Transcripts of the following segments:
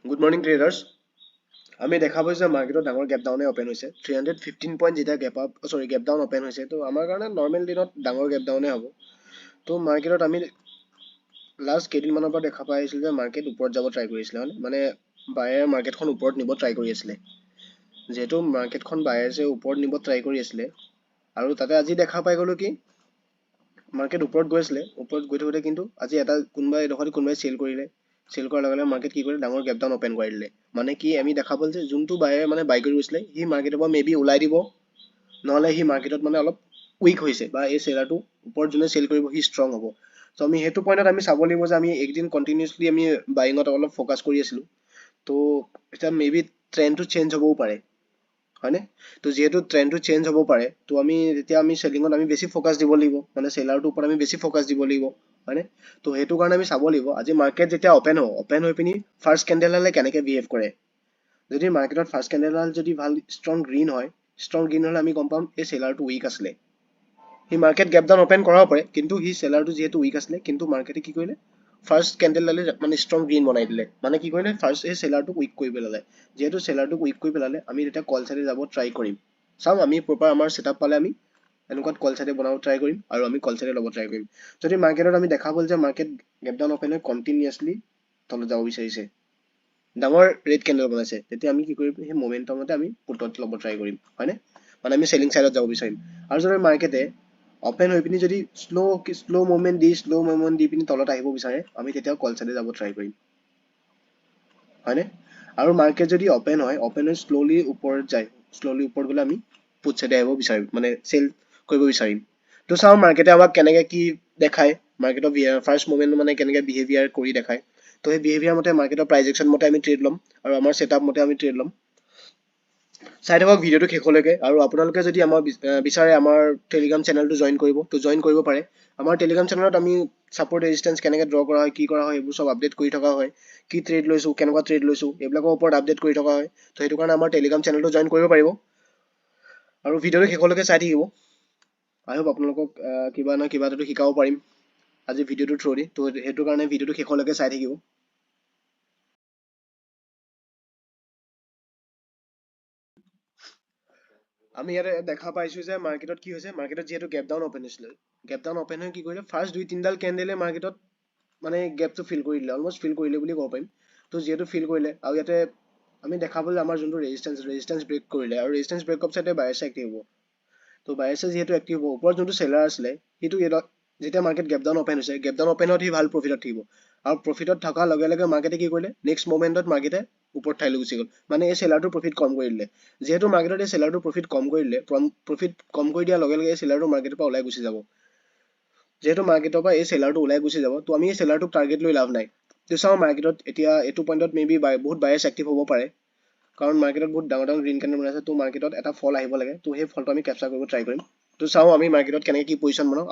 Good morning traders. আমি দেখা পাইছোঁ যে মাৰ্কেটত ডাঙৰ গেপ ডাউনে অপেন হৈছে 315 পইণ্ট যেতিয়া গেপ ডাউন অপেন হৈছে তো আমাৰ কাৰণে নৰ্মেল দিনত ডাঙৰ গেপ ডাউনে হ'ব। তো মাৰ্কেটত আমি লাষ্ট কেইদিনমানৰ পৰা দেখা পাই আহিছিলোঁ যে মাৰ্কেট ওপৰত যাব ট্ৰাই কৰিছিলে মানে বায়াৰ মাৰ্কেটখন ওপৰত নিব ট্ৰাই কৰি আছিলে। যিহেতু মাৰ্কেটখন বায়াৰ্ছে ওপৰত নিব ট্ৰাই কৰি আছিলে আৰু তাতে আজি দেখা পাই গ'লোঁ কি মাৰ্কেট ওপৰত গৈ আছিলে, ওপৰত গৈ থাকোঁতে কিন্তু আজি এটা কোনোবাই চেল কৰিলে। চেল কৰাৰ লগে লগে মাৰ্কেট কি কৰিলে ডাঙৰ গেপ ডাউন অপেন কৰাই দিলে। মানে কি আমি দেখা পালোঁ যে যোনটো বায়াৰে মানে বাই কৰি গৈছিলে সি মাৰ্কেটৰ পৰা মে বি ওলাই দিব, নহ'লে সি মাৰ্কেটত মানে অলপ উইক হৈছে বা এই চেলাৰটো ওপৰত যোনে চেল কৰিব সি ষ্ট্ৰং হ'ব। ত' আমি সেইটো পইণ্টত আমি চাব লাগিব যে আমি একদিন কণ্টিনিউছলি আমি বাইঙত অলপ ফ'কাছ কৰি আছিলোঁ। তো এতিয়া মে বি ট্ৰেণ্ডটো চেঞ্জ হ'বও পাৰে, হয়নে? তো যিহেতু ট্ৰেণ্ডটো চেঞ্জ হ'ব পাৰে তো তেতিয়া আমি চেলিঙত আমি বেছি ফ'কাছ দিব লাগিব, মানে চেলাৰটোৰ ওপৰত আমি বেছি ফ'কাছ দিব লাগিব, হয়নে? তো সেইটো কাৰণে আমি চাব লাগিব আজি মাৰ্কেট যেতিয়া অপেন হৈ পিনি ফাৰ্ষ্ট কেণ্ডেললৈ কেনেকৈ বিহেভ কৰে। যদি মাৰ্কেটত ফাৰ্ষ্ট কেণ্ডেলডাল যদি ভাল ষ্ট্ৰং গ্ৰীণ হ'লে আমি গম পাম এই চেলাৰটো উইক আছিলে। সি মাৰ্কেট গেপ ডাউন অপেন কৰাব পাৰে, কিন্তু সি চেলাৰটো যিহেতু উইক আছিলে, কিন্তু মাৰ্কেটে কি কৰিলে ফাৰ্ষ্ট কেণ্ডেলডালে মানে ষ্ট্ৰং গ্ৰীণ বনাই দিলে। মানে কি কৰিলে ফাৰ্ষ্ট এই চেলাৰটোক উইক কৰি পেলালে। যিহেতু চেলাৰটোক উইক কৰি পেলালে আমি তেতিয়া কল চাইডে যাব ট্ৰাই কৰিম। চাওঁ আমি প্ৰপাৰ আমাৰ ছেটআপ পালে আমি এনেকুৱাত কল চাইডে বনাব ট্ৰাই কৰিম আৰু আমি কল চাইডে ল'ব ট্ৰাই কৰিম। যদি মাৰ্কেটত আমি দেখা পালোঁ যে মাৰ্কেট গেপ ডাউন অপেন হৈ কণ্টিনিউছলি তলত যাব বিচাৰিছে, ডাঙৰ ৰেড কেণ্ডেল বনাইছে, তেতিয়া আমি কি কৰিম সেই মমেণ্টামতে আমি পুটত ল'ব ট্ৰাই কৰিম, হয়নে? মানে আমি চেলিং চাইডত যাব বিচাৰিম। আৰু যদি মাৰ্কেটে অপেন হৈ পিনি যদি শ্ল' মুভমেণ্ট দি পিনি তলত আহিব বিচাৰে আমি তেতিয়াও কল চাইডে যাব ট্ৰাই কৰিম, হয়নে? আৰু মাৰ্কেট যদি অপেন হৈ শ্ল'লি ওপৰত যায়, শ্ল'লি ওপৰত গ'লে আমি পুট চাইডে আহিব বিচাৰিম, মানে চেল কৰিব বিচাৰিম। তো চাওঁ মাৰ্কেটে আমাক কেনেকৈ কি দেখায়, মাৰ্কেটৰ ফাৰ্ষ্ট মুভমেণ্ট মানে কেনেকৈ বিহেভিয়াৰ কৰি দেখায়। তো সেই বিহেভিয়াৰ মতে মাৰ্কেটৰ প্ৰাইজেকশ্যন মতে আমি ট্ৰেড ল'ম আৰু আমাৰ ছেটআপ মতে আমি ট্ৰেড ল'ম। চাই থাকক ভিডিঅ'টো শেষলৈকে। আৰু আপোনালোকে যদি আমাৰ বিচাৰে আমাৰ টেলিগ্ৰাম চেনেলটো জইন কৰিব তো জইন কৰিব পাৰে। আমাৰ টেলিগ্ৰাম চেনেলত আমি ছাপৰ্ট ৰেজিষ্টেঞ্চ কেনেকৈ ড্ৰ কৰা হয়, কি কৰা হয়, এইবোৰ চব আপডেট কৰি থকা হয়। কি ট্ৰেড লৈছোঁ, কেনেকুৱা ট্ৰেড লৈছোঁ, এইবিলাকৰ ওপৰত আপডেট কৰি থকা হয়। তো সেইটো কাৰণে আমাৰ টেলিগ্ৰাম চেনেলটো জইন কৰিব পাৰিব আৰু ভিডিঅ'টো শেষলৈকে চাই থাকিব। আই হোপ আপোনালোকক কিবা নহয় কিবা এটাতো শিকাব পাৰিম আজি ভিডিঅ'টোৰ থ্ৰুদি। তো সেইটো কাৰণে ভিডিঅ'টো শেষলৈকে চাই থাকিব। আমি ইয়াতে দেখা পাইছোঁ যে মাৰ্কেটত কি হৈছে, মাৰ্কেটত যিহেতু গেপ ডাউন অপেন হৈছিলে, গেপ ডাউন অপেন হৈ কি কৰিলে ফাৰ্ষ্ট 2-3ডাল কেণ্ডেলে মাৰ্কেটত মানে গেপটো ফিল কৰি দিলে, অলমষ্ট ফিল কৰিলে বুলি ক'ব পাৰিম। তো যিহেতু ফিল কৰিলে আৰু ইয়াতে আমি দেখা পালোঁ আমাৰ যোনটো ৰেজিষ্টেঞ্চ ব্ৰেক কৰিলে আৰু ৰেজিষ্টেঞ্চ ব্ৰেক কৰাৰ পিছতে বায়াৰ্ছে এক্টিভ হ'ব। তো বায়াৰ্ছে যিহেতু এক্টিভ হ'ব, ওপৰত যোনটো চেলাৰ আছিলে সেইটো যেতিয়া মাৰ্কেট গেপ ডাউন অপেন হৈছে, গেপ ডাউন অপেনত সি ভাল প্ৰফিটত থাকিব আৰু প্ৰফিটত থকাৰ লগে লগে মাৰ্কেটে কি কৰিলে নেক্সট মমেণ্টত মাৰ্কেটে ওপৰত ঠাইলৈ গুচি গ'ল, মানে এই চেলাৰটোৰ প্ৰফিট কম কৰি দিলে। যিহেতু মাৰ্কেটত এই চেলাৰটোৰ প্ৰফিট কম কৰি দিলে, প্ৰফিট কম কৰি দিয়াৰ লগে লগে এই চেলাৰটো মাৰ্কেটৰ পৰা ওলাই গুচি যাব। যিহেতু মাৰ্কেটৰ পৰা এই চেলাৰটো ওলাই গুচি যাব তো আমি এই চেলাৰটোক টাৰ্গেট লৈ লাভ নাই। তো চাওঁ মাৰ্কেটত এতিয়া এইটো পইণ্টত মে বি বহুত বায়াৰ্ছ এক্টিভ হ'ব পাৰে, কাৰণ মাৰ্কেটত বহুত ডাঙৰ ডাঙৰ গ্ৰীণ কেণ্ডেল বনাইছে। তো মাৰ্কেটত এটা ফল আহিব লাগে, তো সেই ফলটো আমি কেপচাৰ কৰিব ট্ৰাই কৰিম। তো চাওঁ আমি মাৰ্কেটত কেনেকৈ কি পজিশ্যন বনাওঁ।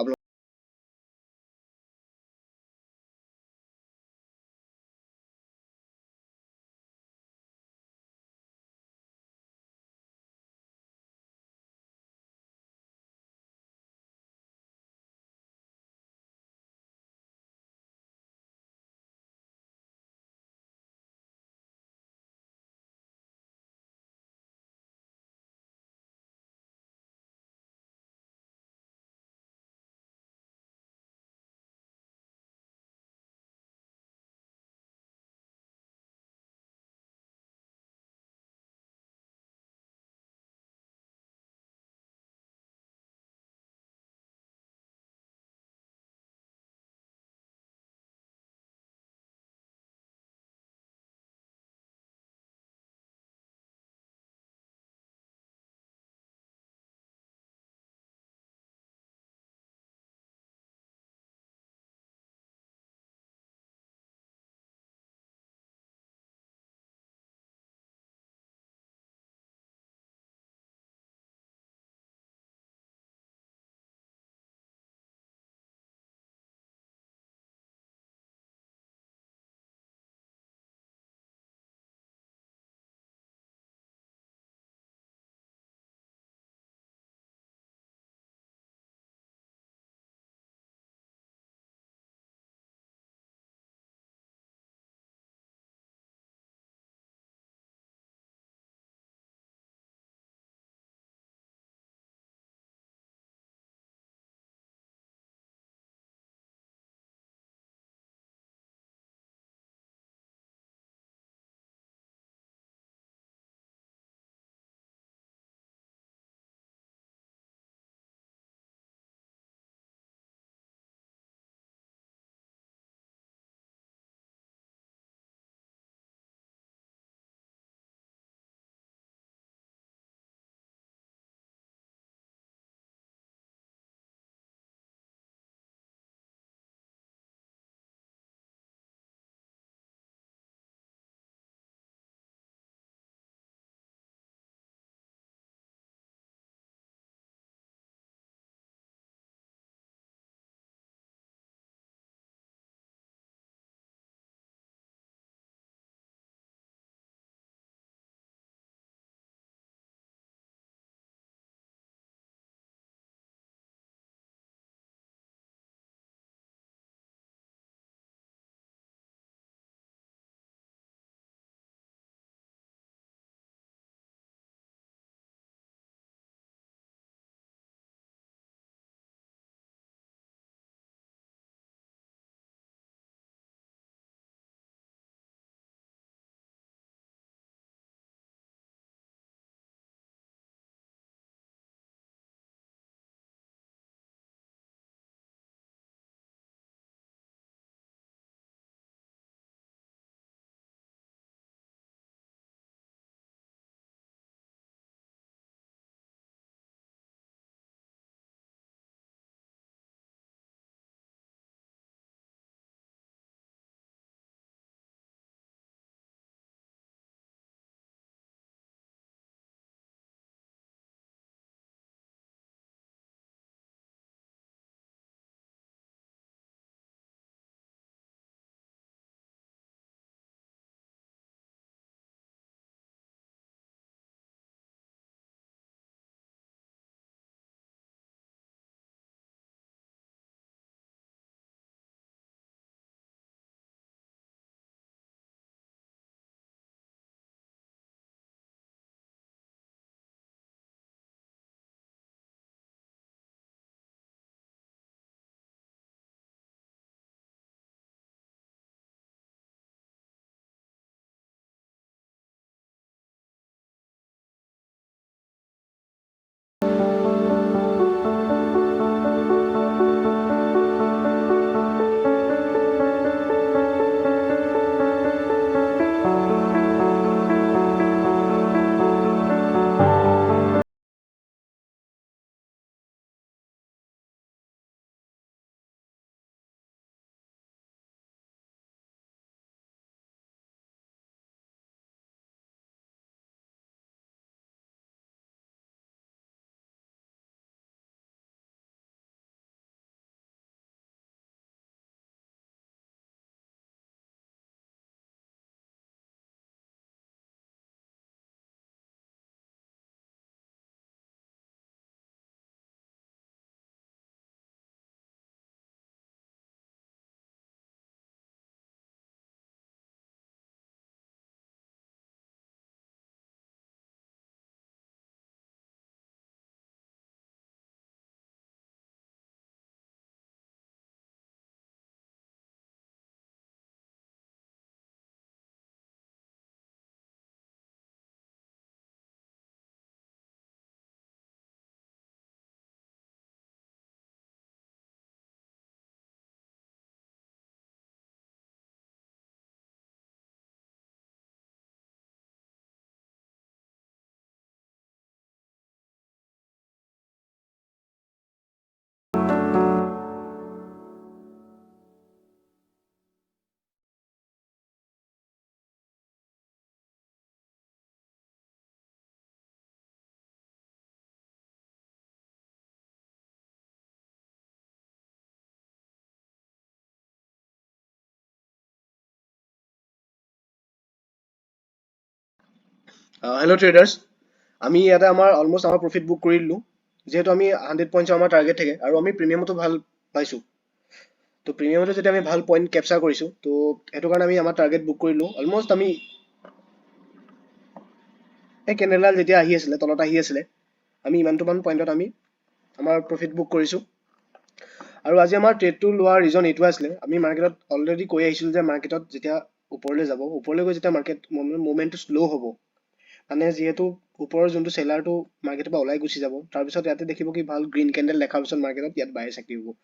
হেল্ল' ট্ৰেডাৰ্ছ, আমি ইয়াতে আমাৰ অলমষ্ট আমাৰ প্ৰফিট বুক কৰি দিলোঁ, যিহেতু আমি 100 পইণ্টছৰ আমাৰ টাৰ্গেট থাকে আৰু আমি প্ৰিমিয়ামতো ভাল পাইছোঁ। তো প্ৰিমিয়ামতো যদি আমি ভাল পইণ্ট কেপচাৰ কৰিছোঁ, তো সেইটো কাৰণে আমি আমাৰ টাৰ্গেট বুক কৰিলোঁ। অলমষ্ট আমি এই কেণ্ডেলডাল যেতিয়া আহি আছিলে, তলত আহি আছিলে, আমি ইমানটোমান পইণ্টত আমি আমাৰ প্ৰফিট বুক কৰিছোঁ। আৰু আজি আমাৰ ট্ৰেডটো লোৱাৰ ৰিজন এইটো আছিলে, আমি মাৰ্কেটত অলৰেডি কৈ আহিছিলোঁ যে মাৰ্কেটত যেতিয়া ওপৰলৈ যাব, ওপৰলৈ গৈ যেতিয়া মাৰ্কেট মুভমেণ্টটো শ্ল' হ'ব, মানে যিহেতু ওপৰৰ যোনটো চেলাৰটো মাৰ্কেটৰ পৰা ওলাই গুচি যাব, তাৰপিছত ইয়াতে দেখিব কি ভাল গ্ৰীণ কেণ্ডেল দেখাৰ পিছত মাৰ্কেটত ইয়াত বায়াৰ্ছ এক্টিভ হ'ব।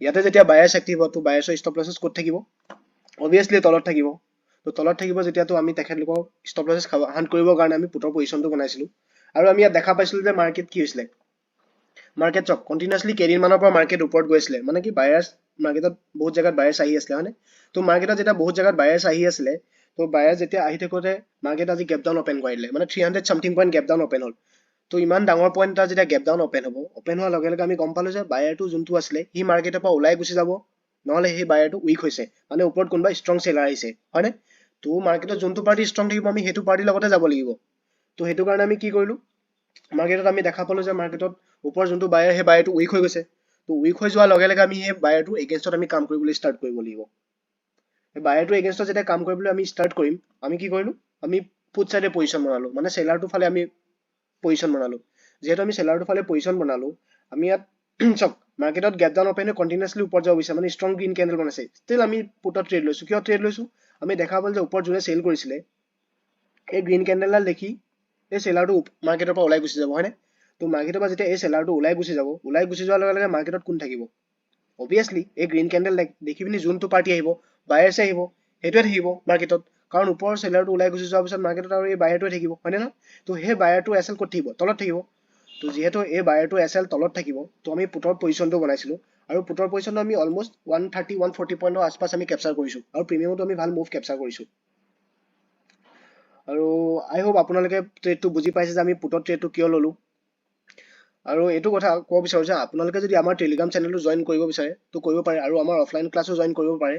ইয়াতে যেতিয়া বায়াৰ্ছ এক্টিভ হ'ব, তো বায়াৰ্ছৰ ষ্টপ লছেছ ক'ত থাকিব? অবভিয়াছলি তলত থাকিব। তো তলত থাকিব যেতিয়াতো আমি তেখেতলোকক ষ্টপ লছেছ হান্ট কৰিবৰ কাৰণে আমি পুটৰ পজিশ্যনটো বনাইছিলোঁ। আৰু আমি ইয়াত দেখা পাইছিলোঁ যে মাৰ্কেট কি হৈছিলে, মাৰ্কেট চক কণ্টিনিউৱাছলি কেইদিনমানৰ পৰা মাৰ্কেট ওপৰত গৈ আছিলে, মানে কি বায়াৰ্ছ মাৰ্কেটত বহুত জেগাত বায়াৰ্ছ আহি আছিলে, হয়নে? তো মাৰ্কেটত যেতিয়া বহুত জেগাত বায়াৰ্ছ আহি আছিলে, তো বায়াৰ্ছ যেতিয়া আহি থাকোঁতে মাৰ্কেট আজি গেপ ডাউন অপেন কৰি দিলে, মানে 300 something point gap down open হ'ল। তো ইমান ডাঙৰ পইণ্ট এটা যেতিয়া গেপ ডাউন অপেন হ'ব, অপেন হোৱাৰ লগে লগে আমি গম পালোঁ যে বায়াৰটো যোনটো আছিলে সি মাৰ্কেটৰ পৰা ওলাই গুচি যাব, নহ'লে সেই বায়াৰটো উইক হৈছে, মানে ওপৰত কোনোবা ষ্ট্ৰং চেলাৰ আহিছে, হয়নে? তো মাৰ্কেটত যোনটো পাৰ্টি ষ্ট্ৰং থাকিব আমি সেইটো পাৰ্টিৰ লগতে যাব লাগিব। তো সেইটো কাৰণে আমি কি কৰিলোঁ, মাৰ্কেটত আমি দেখা পালোঁ যে মাৰ্কেটত ওপৰ যোনটো বায়াৰ, সেই বায়াৰটো উইক হৈ গৈছে। তো উইক হৈ যোৱাৰ লগে লগে আমি সেই বায়াৰটো এগেইনষ্টত আমি কাম কৰিবলৈ ষ্টাৰ্ট কৰিব লাগিব। বায়াৰটো এগেইনষ্টত যেতিয়া কাম কৰিবলৈ আমি ষ্টাৰ্ট কৰিম, আমি কি কৰিলোঁ, আমি পুট চাইডে পজিশ্যন বনালোঁ, মানে চেলাৰটোৰ ফালে আমি পজিশ্যন বনালোঁ। যিহেতু আমি চেলাৰটোৰ ফালে পজিশ্যন বনালোঁ, আমি ইয়াত চাওক মাৰ্কেটত গেপ ডাউন অপেন হৈ কণ্টিনিউৱাছলি ওপৰত যাব বিচাৰে, মানে ষ্ট্ৰং গ্ৰীণ কেণ্ডেল বনাইছে, ষ্টিল আমি পুটত ট্ৰেড লৈছোঁ। কিয় ট্ৰেড লৈছোঁ? আমি দেখা পালোঁ যে ওপৰত যোনে চেল কৰিছিলে, এই গ্ৰীণ কেণ্ডেলডাল দেখি এই চেলাৰটো মাৰ্কেটৰ পৰা ওলাই গুচি যাব, হয়নে? তো মাৰ্কেটৰ পৰা যেতিয়া এই চেলাৰটো ওলাই গুচি যাব, ওলাই গুচি যোৱাৰ লগে লগে মাৰ্কেটত কোন থাকিব? অবভিয়াছলি এই গ্ৰীণ কেণ্ডেল দেখি পিনি যোনটো পাৰ্টি আহিব, বায়াৰ্ছে আহিব, সেইটোৱে থাকিব মাৰ্কেটত, কাৰণ ওপৰৰ চেলাৰটো ওলাই গুচি যোৱাৰ পিছত মাৰ্কেটত আৰু এই বায়াৰটোৱে থাকিব, হয়নে নহয়? তো সেই বায়াৰটো এছ এল ক'ত থাকিব? তলত থাকিব। তো যিহেতু এই বায়াৰটো এছ এল তলত থাকিব, তো আমি পুটৰ পজিশ্যনটো বনাইছিলোঁ, আৰু পুটৰ পজিশ্যনটো আমি অলমষ্ট 130 140 পইণ্টৰ আছপাছ আমি কেপচাৰ কৰিছোঁ, আৰু প্ৰিমিয়ামতো আমি ভাল মুভ কেপচাৰ কৰিছোঁ। আৰু আই হোপ আপোনালোকে ট্ৰেডটো বুজি পাইছে যে আমি পুটৰ ট্ৰেডটো কিয় ল'লোঁ। আৰু এইটো কথা ক'ব বিচাৰোঁ যে আপোনালোকে যদি আমাৰ টেলিগ্ৰাম চেনেলটো জইন কৰিব বিচাৰে তো কৰিব পাৰে, আৰু আমাৰ অফলাইন ক্লাছো জইন কৰিব পাৰে।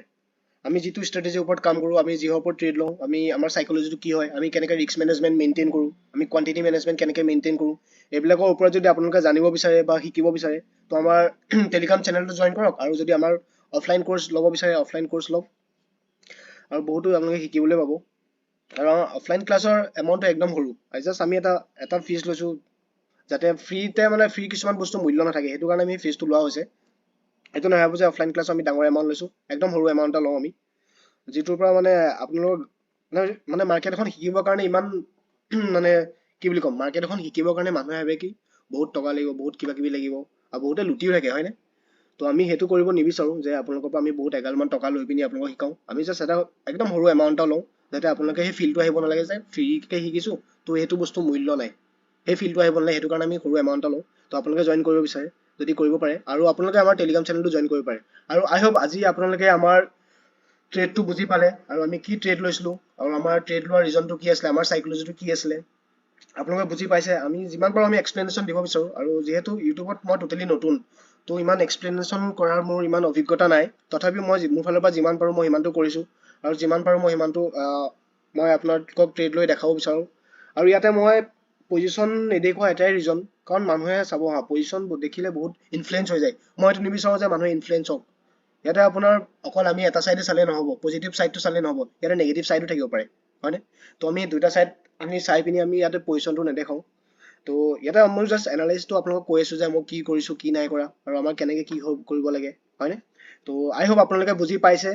আমি যিটো ষ্ট্ৰেটেজিৰ ওপৰত কাম কৰোঁ, আমি যিহৰ ওপৰত ট্ৰেড লওঁ, আমি আমাৰ সাইকলজিটো কি হয়, আমি কেনেকৈ ৰিস্ক মেনেজমেণ্ট মেইনটেইন কৰোঁ, আমি কোৱান্টিটি মেনেজমেণ্ট কেনেকৈ মেইনটেইন কৰোঁ, এইবিলাকৰ ওপৰত যদি আপোনালোকে জানিব বিচাৰে বা শিকিব বিচাৰে, তো আমাৰ টেলিগ্ৰাম চেনেলটো জইন কৰক। আৰু যদি আমাৰ অফলাইন কোৰ্চ ল'ব বিচাৰে, অফলাইন কোৰ্চ লওক, আৰু বহুতো আপোনালোকে শিকিবলৈ পাব। আৰু আমাৰ অফলাইন ক্লাছৰ এমাউণ্টটো একদম সৰু, জাষ্ট আমি এটা ফিজ লৈছোঁ, যাতে ফ্ৰীতে, মানে ফ্ৰী কিছুমান বস্তু মূল্য নাথাকে, সেইটো কাৰণে আমি ফিজটো লোৱা হৈছে। এইটো নাভাবোঁ যে অফলাইন ক্লাছ আমি ডাঙৰ এমাউণ্ট লৈছোঁ, একদম সৰু এমাউণ্ট এটা লওঁ আমি, যিটোৰ পৰা মানে আপোনালোকৰ মানে মাৰ্কেট এখন শিকিবৰ কাৰণে ইমান মানে কি বুলি ক'ম, মাৰ্কেট এখন শিকিবৰ কাৰণে মানুহে ভাবে কি বহুত টকা লাগিব, বহুত কিবা কিবি লাগিব, আৰু বহুতে লুটিও থাকে, হয়নে? তো আমি সেইটো কৰিব নিবিচাৰোঁ যে আপোনালোকৰ পৰা আমি বহুত এগালমান টকা লৈ পিনি আপোনালোকক শিকাওঁ। আমি জাষ্ট এটা একদম সৰু এমাউণ্ট এটা লওঁ, যাতে আপোনালোকে সেই ফিলটো আহিব নালাগে যে ফ্ৰীকৈ শিকিছোঁ, তো সেইটো বস্তু মূল্য নাই, সেই ফিলটো আহিব নালাগে, সেইটো কাৰণে আমি সৰু এমাউণ্ট এটা লওঁ। তো আপোনালোকে জইন কৰিব বিচাৰে যদি কৰিব পাৰে, আৰু আপোনালোকে আমাৰ টেলিগ্ৰাম চেনেলটো জইন কৰিব পাৰে। আৰু আই হোপ আজি আপোনালোকে আমাৰ ট্ৰেডটো বুজি পালে, আৰু আমি কি ট্ৰেড লৈছিলোঁ, আৰু আমাৰ ট্ৰেড লোৱাৰ ৰিজনটো কি আছিলে, আমাৰ সাইকলজিটো কি আছিলে, আপোনালোকে বুজি পাইছে। আমি যিমান পাৰোঁ আমি এক্সপ্লেনেশ্যন দিব বিচাৰোঁ, আৰু যিহেতু ইউটিউবত মই টোটেলি নতুন, তো ইমান এক্সপ্লেনেশ্যন কৰাৰ মোৰ ইমান অভিজ্ঞতা নাই, তথাপিও মই মোৰ ফালৰ পৰা যিমান পাৰোঁ মই সিমানটো কৰিছোঁ, আৰু যিমান পাৰোঁ মই সিমানটো মই আপোনালোকক ট্ৰেড লৈ দেখাব বিচাৰোঁ। আৰু ইয়াতে মই পজিশ্যন নেদেখুৱা এটাই ৰিজন, কাৰণ মানুহে চাব হা, পজিশ্যন দেখিলে বহুত ইনফ্লুৱেঞ্চ হৈ যায়। মই এইটো নিবিচাৰোঁ যে মানুহে ইনফ্লুৱেঞ্চ হওক। ইয়াতে আপোনাৰ অকল আমি এটা চাইডে চালে নহ'ব, পজিটিভ চাইডটো চালে নহ'ব, ইয়াতে নিগেটিভ চাইডো থাকিব পাৰে, হয়নে? তো আমি দুটা চাইড আমি চাই পিনি আমি ইয়াতে পজিশ্যনটো নেদেখাওঁ। তো ইয়াতে মই জাষ্ট এনালাইজটো আপোনালোকক কৈ আছোঁ যে মই কি কৰিছোঁ, কি নাই কৰা, আৰু আমাৰ কেনেকৈ কি কৰিব লাগে, হয়নে? তো আই হোপ আপোনালোকে বুজি পাইছে,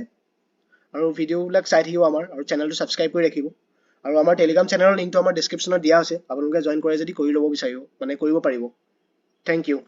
আৰু ভিডিঅ'বিলাক চাই থাকিব আমাৰ, আৰু চেনেলটো ছাবস্ক্ৰাইব কৰি ৰাখিব। আৰু আমাৰ টেলিগ্ৰাম চেনেলৰ লিংকটো আমাৰ ডিছক্ৰিপশ্যনত দিয়া আছে, আপোনালোকে জইন কৰে যদি কৰি ল'ব বিচাৰিব, মানে কৰিব পাৰিব। Thank U.